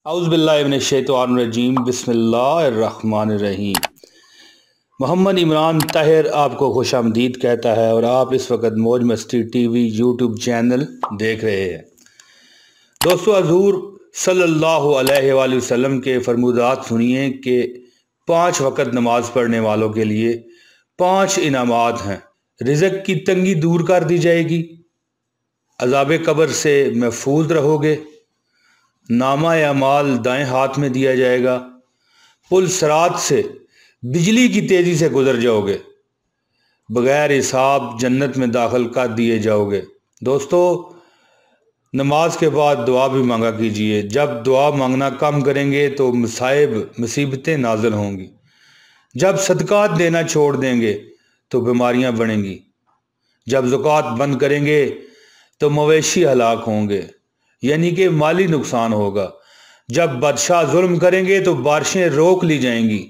औज़ु बिल्लाहि मिनश शैतानिर रजीम बिस्मिल्लाहिर्रहमानिर्रहीम। मोहम्मद इमरान ताहिर आपको खुशामदीद कहता है और आप इस वक्त मौज मस्ती टीवी यूट्यूब चैनल देख रहे हैं। दोस्तों, हज़ूर सल्लल्लाहु अलैहि वसल्लम के फरमुदात सुनिए कि 5 वक्त नमाज पढ़ने वालों के लिए 5 इनामात हैं। रिज़्क़ की तंगी दूर कर दी जाएगी, अज़ाब कब्र से महफूज रहोगे, नामा या माल दाएं हाथ में दिया जाएगा, पुल सरात से बिजली की तेज़ी से गुजर जाओगे, बग़ैर हिसाब जन्नत में दाखिल कर दिए जाओगे। दोस्तों, नमाज के बाद दुआ भी मांगा कीजिए। जब दुआ मांगना कम करेंगे तो मसाइब मुसीबतें नाज़िल होंगी। जब सदक़ात देना छोड़ देंगे तो बीमारियां बढ़ेंगी। जब ज़कात बंद करेंगे तो मवेशी हलाक होंगे, यानी कि माली नुकसान होगा। जब बादशाह जुल्म करेंगे तो बारिशें रोक ली जाएंगी।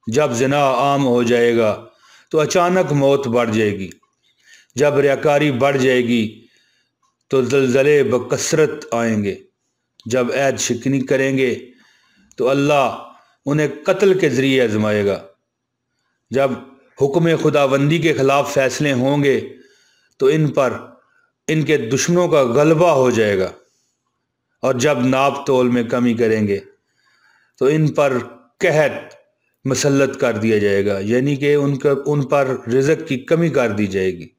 जब ज़िना आम हो जाएगा तो अचानक मौत बढ़ जाएगी। जब रियाकारी बढ़ जाएगी तो ज़लज़ले बकसरत आएंगे। जब ऐद शिकनी करेंगे तो अल्लाह उन्हें कत्ल के ज़रिए आजमाएगा। जब हुक्म खुदाबंदी के ख़िलाफ़ फ़ैसले होंगे तो इन पर इनके दुश्मनों का गलबा हो जाएगा। और जब नाप तोल में कमी करेंगे तो इन पर कहत मुसल्लत कर दिया जाएगा, यानी कि उन पर रिज़्क़ की कमी कर दी जाएगी।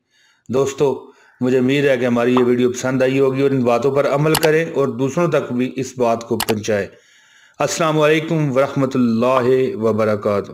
दोस्तों, मुझे उम्मीद है कि हमारी ये वीडियो पसंद आई होगी और इन बातों पर अमल करें और दूसरों तक भी इस बात को पहुँचाएँ। अस्सलामु अलैकुम वरहमतुल्लाहि वबरकातुहू।